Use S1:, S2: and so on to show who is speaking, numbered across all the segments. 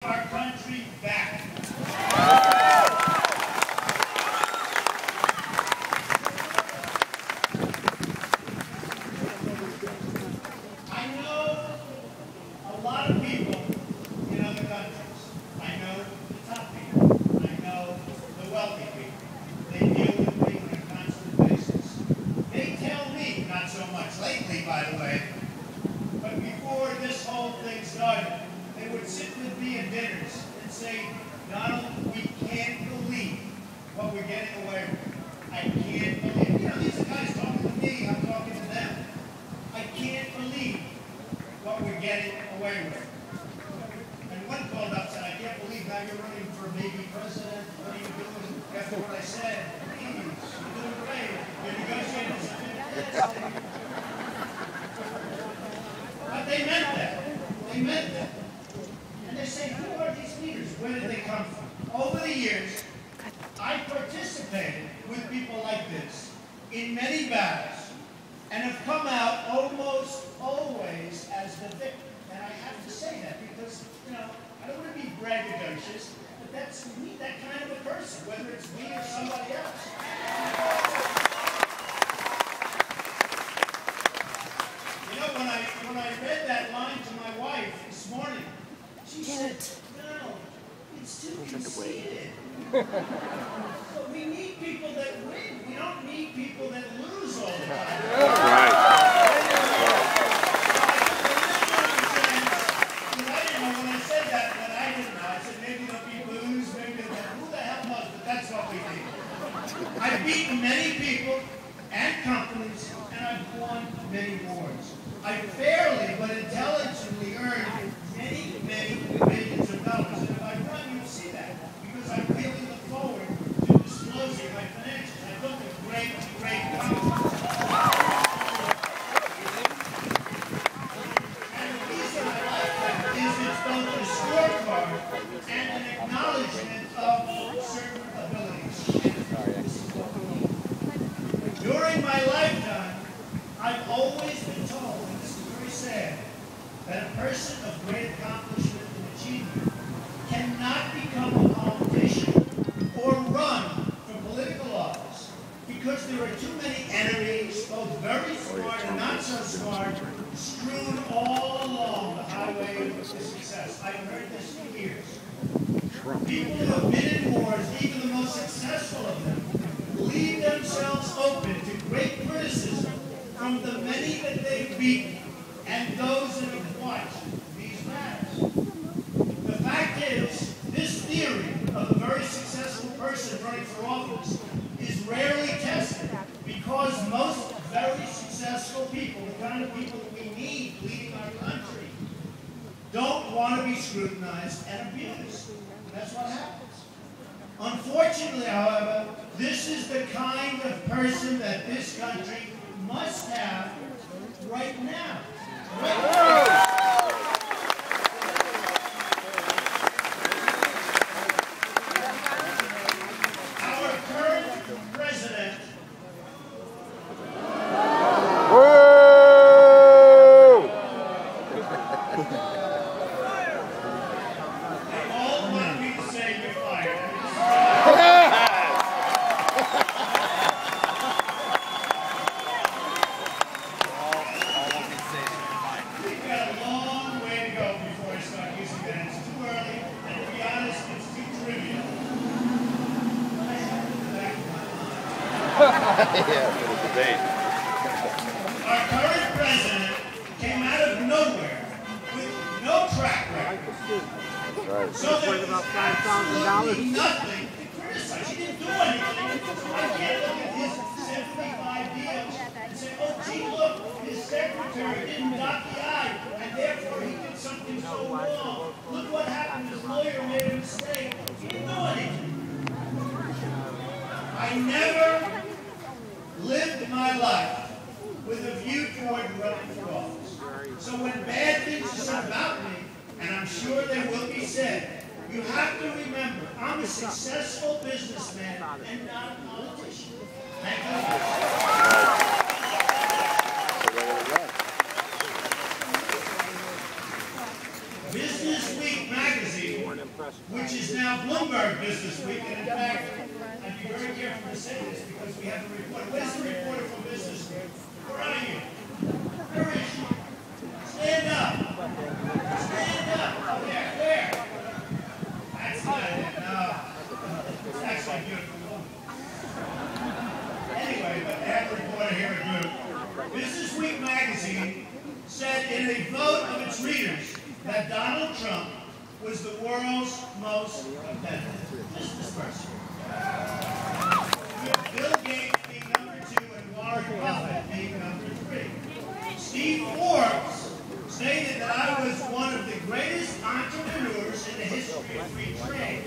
S1: our country back. I know a lot of people in other countries. I know the top people. I know the wealthy people. They deal with me on a constant basis. They tell me, not so much lately, by the way, but before this whole thing started, they would sit with me at dinners and say, Donald, we can't believe what we're getting away with. I can't believe. You know, these are guys talking to me, I'm talking to them. I can't believe what we're getting away with. And one called up and said, I can't believe now you're running for maybe president. What are you doing after what I said? Please, you're doing great. You're negotiating something. But they meant that. They meant that. And they say, who are these leaders? Where did they come from? Over the years, I participated with people like this in many battles and have come out almost always as the victim. And I have to say that because, you know, I don't want to be braggadocious, but that's me, that kind of a person, whether it's me or somebody else. You know, when I read that line to my wife this morning, she said, no, it's too conceited. But we need people that win. We don't need people that lose all the time.
S2: Right.
S1: I didn't know when I said that, but I didn't know. I said maybe they'll be lose, maybe they'll be, who the hell knows, but that's what we need. I've beaten many people and companies, and I've won many wars. I fairly but intelligently earned many millions of dollars. And if I run, you'll see that. Because I really look forward to disclosing my financials. I built a great company. And the reason I like that is it's both a scorecard and an acknowledgement of certain abilities. And this is what we need. During my lifetime, I've always been told, and this is very sad, that a person of great accomplishment and achievement cannot become a politician or run for political office because there are too many enemies, both very smart and not so smart, strewn all along the highway to success. I've heard this for years. People who have been in wars, even the most successful of them, leave themselves open to great criticism from the many that they've beaten and those that have watched these matters. The fact is, this theory of a very successful person running for office is rarely tested because most very successful people, the kind of people that we need leading our country, don't want to be scrutinized and abused. That's what happens. Unfortunately, however, this is the kind of person that this country must have right now. Our current president they all want me to say you're fired.
S2: Yeah, for the debate.
S1: Our current president came out of nowhere with no track record.
S2: That's right.
S1: So there was absolutely nothing to criticize. He didn't do anything. So I can't look at his 75 deals and say, oh, gee, look, his secretary didn't dot the I, and therefore he did something so wrong. Look what happened. His lawyer made a mistake. He didn't do anything. I never lived my life with a view toward running for office. So when bad things are said about me, and I'm sure they will be said, you have to remember, I'm a successful businessman and not a politician. Thank you. Business Week magazine which is now Bloomberg Business Week. And in fact, I'd be very careful to say this because we have a report. Where's the reporter from Business Week? Where are you? Where is she? Stand up. Stand up. Oh, there. That's good. No. It's actually beautiful. Anyway, but I have a reporter here at Group. Business Week magazine said in a vote of its readers that Donald Trump was the world's most competitive business person. With Bill Gates being number 2 and Warren Buffett being number 3. Steve Forbes stated that I was one of the greatest entrepreneurs in the history of free trade.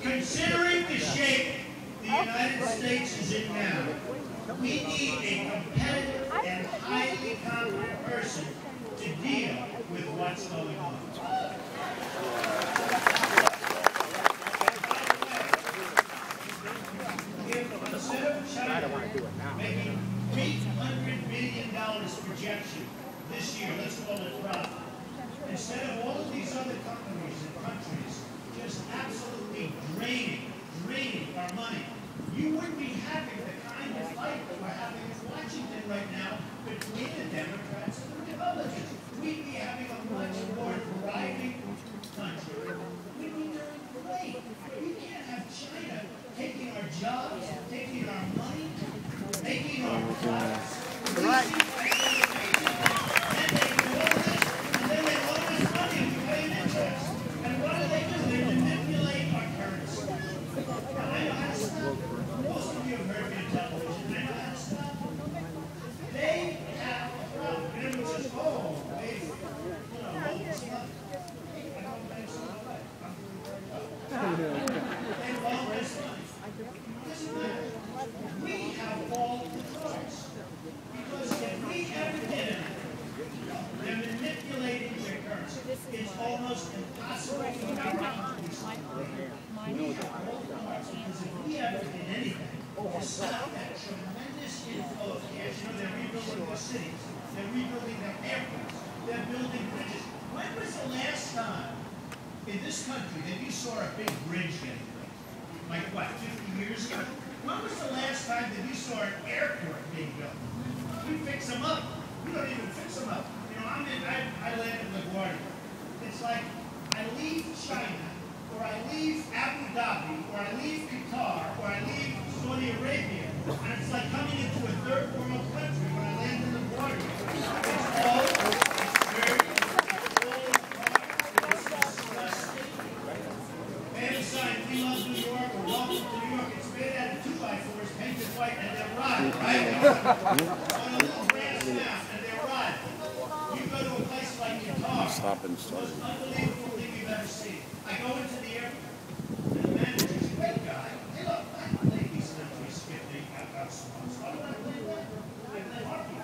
S1: Considering the shape the United States is in now, we need a competitive and highly competent person to deal with what's going on. Instead of China making $300 billion projection this year, let's call it profit, instead of all of these other companies and countries just absolutely draining our money, you wouldn't be having the kind of fight that we're having in Washington right now between the Democrats and the Republicans. We'd be having a much more thriving country. We'd be doing great. We can't have China taking our jobs, taking our money, making our products. Right. And they do all this, and then they loan us money and we pay them interest. And what do? They manipulate our currency. Now, I know how to stop. Most of you have heard me on television. I know how to stop. They have a problem. And everyone says, oh, they, hold this up. Hey, I don't think so. They loan us money. Listen to that. We have all the choice. Because if we ever did it, they're manipulating their currency. It's almost impossible for our companies to compete. We have all the parts because if we ever did anything to stop that tremendous inflow of cash, they're rebuilding their cities, they're rebuilding their airports, they're building bridges. When was the last time in this country that you saw a big bridge getting built? Like what, 50 years ago? When was the last time that you saw an airport being built? We fix them up. We don't even fix them up. I land in LaGuardia. It's like I leave China, or I leave Abu Dhabi, or I leave Qatar, or I leave Saudi Arabia, and it's like coming into a third world country when I land in LaGuardia. It's old, it's dirty, it's full of cars, it's disgusting. They have a sign, we love New York, or welcome to New York. It's made out of 2x4s, painted white, and they're rotten, right? On a little grass map, and they're rotten. You go to a place like Qatar,
S2: Stop and start.
S1: the most unbelievable thing you've ever seen. I go into the airport, and the manager's a great guy. Hey, look, I play these countries if they have got spots. Why would I play that? I play hockey.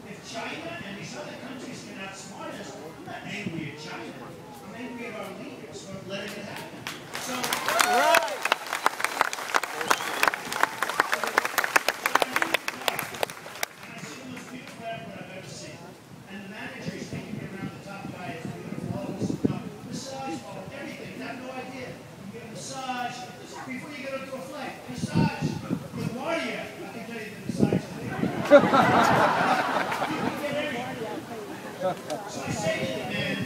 S1: If China and these other countries can outsmart us, I'm not angry at China. I'm angry at our leaders for letting it happen. So, right. Before you get onto a flight, massage LaGuardia. I can tell you the massage today. You can get everything. So I say to the man,